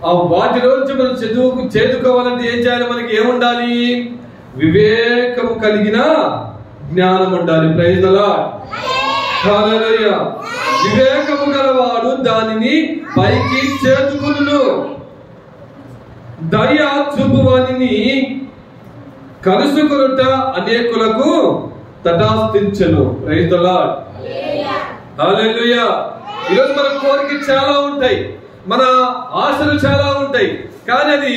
ఆ వాటిలోంచి మనం చేదుకోవాలంటే ఏం చేయాలి? మనకి ఏముండాలి? వివేకము కలిగిన జ్ఞానం ఉండాలి. Praise the lord. హల్లెలూయా. వివేకము గలవాడు దానిని పైకి చేదుకును, దయ చూపువానిని కలుసుకొనుట అనేకులకు తటాస్థించెను. Praise the lord. హల్లెలూయా. ఈరోజు మన కోరిక చాలా ఉంటాయి, మన ఆశలు చాలా ఉంటాయి, కానీ అది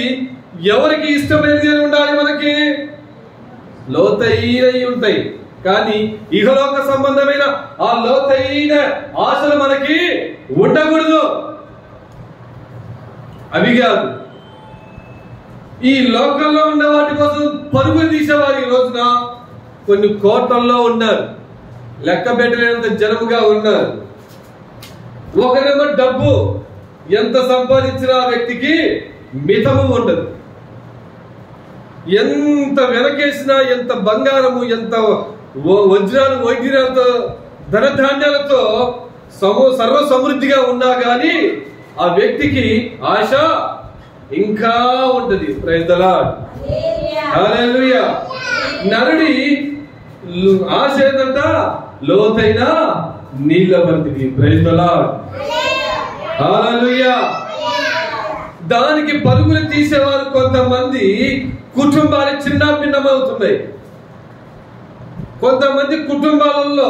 ఎవరికి ఇష్టమైనది ఉండాలి? మనకి లోతైనవి ఉంటాయి, కానీ ఇహలోక సంబంధమైన ఆ లోతైన ఆశలు మనకి ఉండకూడదు. అవి కాదు, ఈ లోకంలో ఉన్న వాటి కోసం పరుగులు తీసేవారు ఈ రోజున కొన్ని కోట్లల్లో ఉన్నారు, లెక్క పెట్టలేనంత జనముగా ఉన్నారు. ఒకరేమో డబ్బు ఎంత సంపాదించిన ఆ వ్యక్తికి మితము ఉండదు. ఎంత వెనకేసినా, ఎంత బంగారము, ఎంత వజ్రాలు వైద్యులతో ధనధాన్యాలతో సర్వ సమృద్ధిగా ఉన్నా గాని ఆ వ్యక్తికి ఆశ ఇంకా ఉంటది. Praise the lord. హల్లెలూయా. నరుడి ఆశ ఏంటంట? లోతైన నీళ్ళ వంటిది. Praise the lord. హల్లెలూయా. దానికి పరుగులు తీసేవారు కొంతమంది కుటుంబాలు చిన్న భిన్నమవుతున్నాయి. కొంతమంది కుటుంబాలలో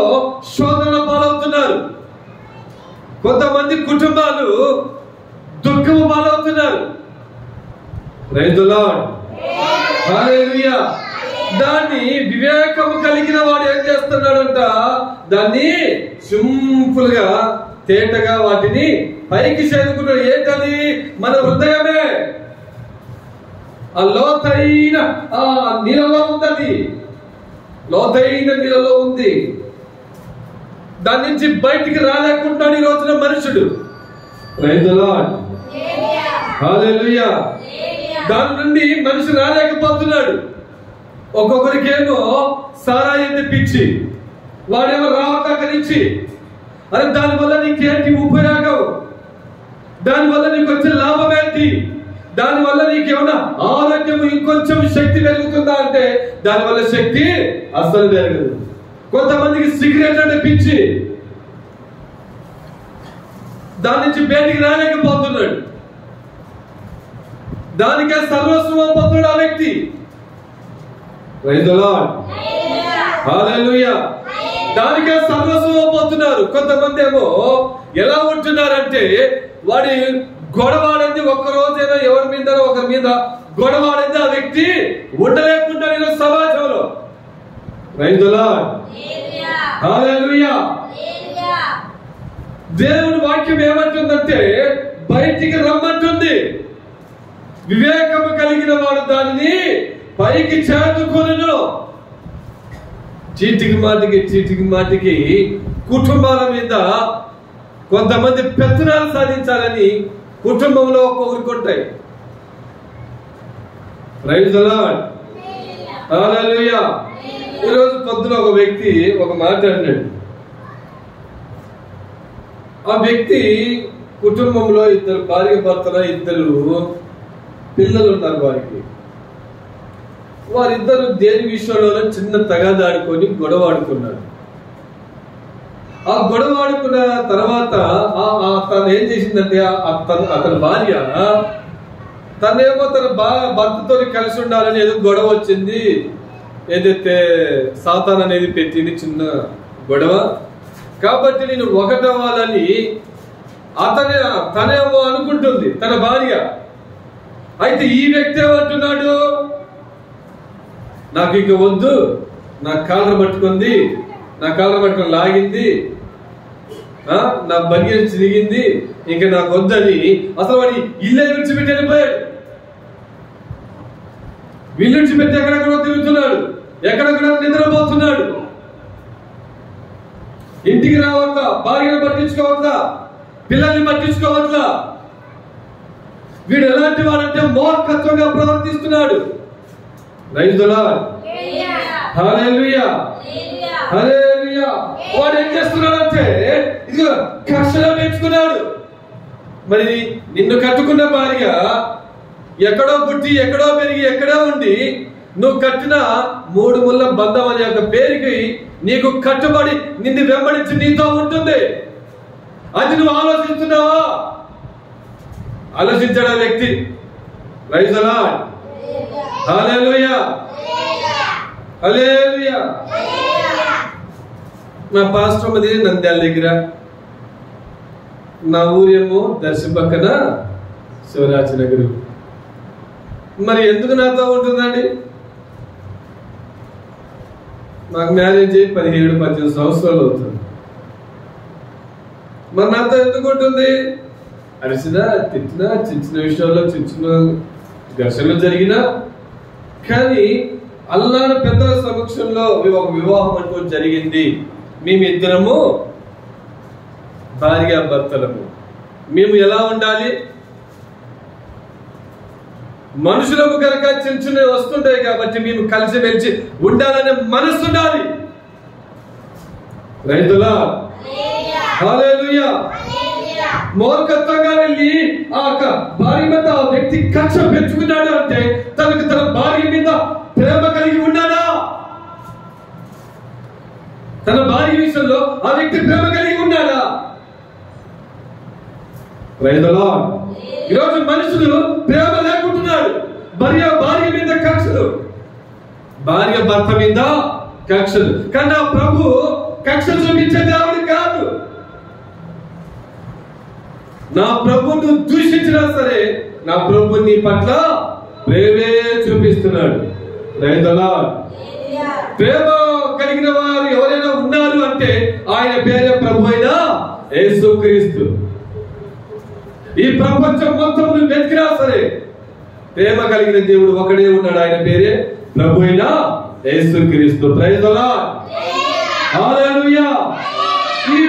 శోధనల పాలవుతున్నారు, కొంతమంది కుటుంబాలు దుఃఖము పాలవుతున్నారు. Praise the lord. హల్లెలూయా. దాన్ని వివేకము కలిగిన వాడు ఏం చేస్తున్నాడంట? దాన్ని సింపుల్ గా తేటగా వాటిని పైకి చేరుకున్నాడు. ఏంటది? మన హృదయమే. ఆ లోతైన ఆ నీళ్ళలో ఉంది, లోతైన నీళ్ళలో ఉంది. దాని నుంచి బయటికి రాలేకుంటాడు ఈ రోజున మనుషుడు. Praise the lord. హల్లెలూయా. దాని నుండి మనిషి రాలేకపోతున్నాడు. ఒక్కొక్కరికేమో సారాయి అంటే పిచ్చి, వాడేమో రావటాకరించి, అరే దానివల్ల నీకేంటి ఉపయోగం, దానివల్ల నీకు వచ్చే లాభం ఏంటి, దానివల్ల నీకేమన్నా ఆరోగ్యం ఇంకొంచెం శక్తి పెరుగుతుందా అంటే దానివల్ల శక్తి అస్సలు పెరగదు. కొంతమందికి సిగరెట్ అంటే పిచ్చి, దాని నుంచి బయటికి రాలేకపోతున్నాడు, దానికే సర్వస్వం పొందుతాడు ఆ వ్యక్తి. Praise the lord. హల్లెలూయా. దానికే సర్వస్వం పొందుతున్నారు. కొంతమంది ఏమో ఎలా ఉంటున్నారంటే వాడి గొడవాడింది ఒక్క రోజైనా ఎవరి మీద ఒకరి మీద గొడవాడింది ఆ వ్యక్తి ఉండలేకుండా సమాజంలో. Praise the lord. హల్లెలూయా. దేవుని వాక్యం ఏమంటుందంటే బయటికి రమ్మంటుంది. వివేకము కలిగిన వాడు దానిని పైకి చేరుకొనును. చీటికి మాటికి కుటుంబాల మీద కొంతమంది పెత్తనాలు సాధించాలని కుటుంబంలో ఒక్కొక్కరికి ఉంటాయి. Praise the lord. హల్లెలూయా. ఈరోజు పొద్దున ఒక వ్యక్తి ఒక మాట అన్నాడు. ఆ వ్యక్తి కుటుంబంలో ఇద్దరు భార్య భర్తల ఇద్దరు పిల్లలు ఉన్నారు. వారిద్దరు దేని విషయంలోనే చిన్న తగాదాడుకొని గొడవ ఆడుకున్నారు. ఆ గొడవ ఆడుకున్న తర్వాత తను ఏం చేసిందంటే అతని భార్య తనేమో తన భర్తతో కలిసి ఉండాలని ఏదో గొడవ వచ్చింది, ఏదైతే సాతాన్ అనేది పెట్టింది చిన్న గొడవ, కాబట్టి నేను ఒకటవ్వాలని తనేమో అనుకుంటుంది తన భార్య. అయితే ఈ వ్యక్తి ఏమంటున్నాడు? నాకు ఇక వద్దు, నా కాళ్ళ పట్టుకుంది, నా కాళ్ళ పట్టుకొని లాగింది, నా బంగి నుంచి దిగింది, ఇంకా నాకు వద్దని అసలు వాడి ఇల్లు విడిచిపెట్టి వెళ్ళిపోయాడు. ఇల్లు విడిచిపెట్టి ఎక్కడెక్కడో తిరుగుతున్నాడు, ఎక్కడెక్కడో నిద్రపోతున్నాడు. ఇంటికి రావట్లా, భార్యను పట్టించుకోవట్లా, పిల్లల్ని పట్టించుకోవట్లా. వీడు ఎలాంటి వాడంటే మూర్ఖత్వంగా ప్రవర్తిస్తున్నాడు. Praise the lord. Hallelujah. Hallelujah. వాడు ఏం చేస్తున్నాడంటే ఇదిగో కక్షలో పెంచుకున్నాడు. మరి నిన్ను కట్టుకున్న భార్య ఎక్కడో పుట్టి ఎక్కడో పెరిగి ఎక్కడో ఉండి నువ్వు కట్టిన 3 ముళ్ళ బంధం అనే ఒక పేరుకి నీకు కట్టుబడి నిన్ను వెంబడించి నీతో ఉంటుంది. అది నువ్వు ఆలోచిస్తున్నావా? ఆలోచించాడా వ్యక్తి? ప్రైజ్ ది లార్డ్, హల్లెలూయా, హల్లెలూయా. మా పాస్టర్ మది నంద్యాల దగ్గర, నా ఊరేమో దర్శి పక్కన శివరాజనగర్. మరి ఎందుకు నాతో ఉంటుందండి? నాకు మ్యారేజ్ అయ్యి 17-18 సంవత్సరాలు అవుతుంది. మరి నాతో ఎందుకు ఉంటుంది? అరిసినా, తిట్టినా, చిన్న విషయాల్లో చిన్న ఘర్షణలు జరిగినా, కానీ అల్లాన పెద్దల సమక్షంలో ఒక వివాహం అంటూ జరిగింది. మేమిద్దరము భార్యాభర్తలము. మేము ఎలా ఉండాలి? మనుషులకు కనుక చిన్న వస్తుంటాయి కాబట్టి మేము కలిసిమెలిసి ఉండాలనే మనసు ఉండాలి. రైతులా, హల్లెలూయా. మూర్ఖత్వంగా వెళ్ళి ఆ భార్య మీద ఆ వ్యక్తి కక్ష పెంచుకున్నాడు అంటే తనకు తన భార్య మీద ప్రేమ కలిగి ఉన్నాడా? తన భార్య విషయంలో ఆ వ్యక్తి ప్రేమ కలిగి ఉన్నాడా? రైతులా, ఈరోజు మనుషులు ప్రేమ లేకుంటున్నాడు. భార్య మీద కక్షలు, భార్య భర్త మీద కక్షలు. కానీ ఆ ప్రభు కక్షలు చూపించే దేవుడు కాదు. నా ప్రభువును దూషించినా సరే నా ప్రభు నీ పట్ల ప్రేమే చూపిస్తున్నాడు. రైతులా, ప్రేమ కలిగిన వారు ఎవరైనా ఉన్నారు అంటే ఆయన పేరే ప్రభు అయిన యేసుక్రీస్తు. ఈ ప్రపంచం మొత్తం వెతికినా సరే ప్రేమ కలిగిన దేవుడు ఒకడే ఉన్నాడు. ఆయన పేరే ప్రభు అయిన యేసుక్రీస్తు. ప్రైజ్ ది లార్డ్, హల్లెలూయా. ఈ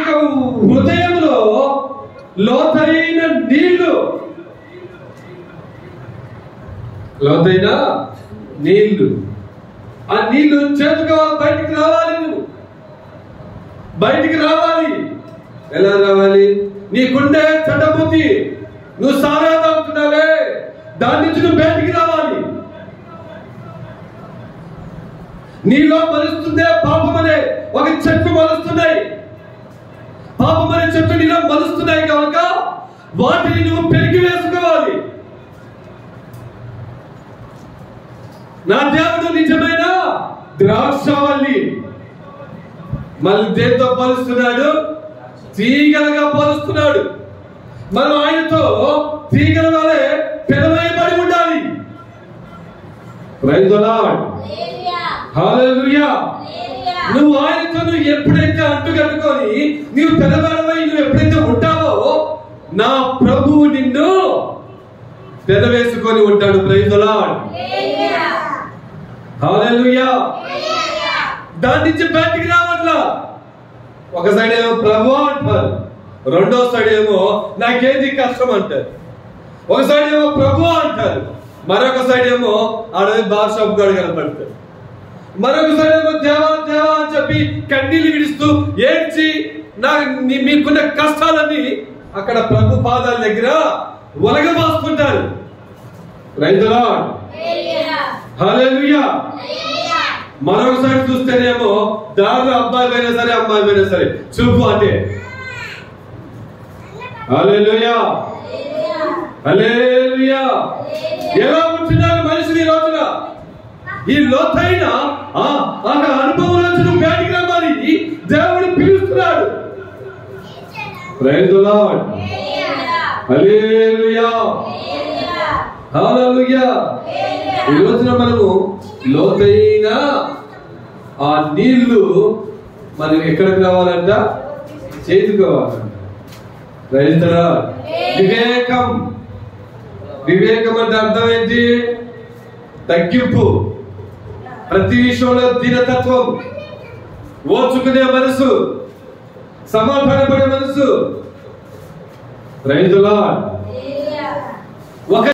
హృదయంలో లోతైన నీళ్లు, లోతైన నీళ్లు, ఆ నీళ్లు చేతుకోవాలి, బయటికి రావాలి. నువ్వు బయటికి రావాలి. ఎలా రావాలి? నీకుండే చెడ్డబుద్ధి, నువ్వు సారా తాగుతున్నావే, దాని నుంచి నువ్వు బయటికి రావాలి. నీలో మలుస్తుందే పాపం అనే ఒక చెట్టు మలుస్తున్నాయి. పాపం అనే చెట్టు నీలో మలుస్తున్నాయి కనుక వాటిని నువ్వు పెరిగి వేసుకోవాలి. నా దేవుడు నిజమైన ద్రాక్షవల్లి. మళ్ళీ దేంతో పోలుస్తున్నాడు? తీగలుగా పోలుస్తున్నాడు. మనం ఆయనతో తీగల వలె పెదవేయబడి ఉండాలి. ప్రైజ్ ది లార్డ్, హల్లెలూయా. నువ్వు ఆయనతో నువ్వు ఎప్పుడైతే అంటుకట్టుకొని నువ్వు పెదవేయబై నువ్వు ఎప్పుడైతే ఉంటావో నా ప్రభువు నిన్ను పెదవేసుకొని ఉంటాడు. Praise the lord, hallelujah. దాని నుంచి బయటికి రావట్లా. ఒక సైడ్ ఏమో ప్రభు అంటారు, రెండో సైడ్ ఏమో నాకేది కష్టం అంటారు. ఒక సైడ్ ఏమో ప్రభు అంటారు, మరొక సైడ్ ఏమో ఆడవి బార్ షాప్ గాడు కనపడతారు. మరొక సైడ్ ఏమో దేవా దేవా అని చెప్పి కన్నీళ్లు విడుస్తూ ఏడ్చి మీకున్న కష్టాలన్నీ అక్కడ ప్రభు పాదాల దగ్గర ఒలగబాసుకుంటారు. ప్రైజ్ ది లార్డ్, హల్లెలూయా. మరొక సైడ్ చూస్తేనేమో దారిలో అబ్బాయి అయినా సరే అమ్మాయి అయినా సరే చూపు అంటే హల్లెలూయా, హల్లెలూయా. ఎలా ఉంటున్నారు మనుషులు ఈ రోజున? ఈ లోతైన అనుభవం నుంచి నువ్వు బయటికి రమ్మని దేవుడు పిలుస్తున్నాడు. Praise the lord, hallelujah, hallelujah. ఈ రోజున మనము లోతైన ఆ నీళ్లు మనం ఎక్కడికి రావాలంట? చేతుకోవాలంట. Praise the lord. వివేకం, వివేకం అంటే అర్థం ఏంటి? తగ్గింపు, ప్రతి విషయంలో దీనతత్వం, ఓర్చుకునే మనసు, సమాధానపడే మనసు. Praise the Lord. ఒక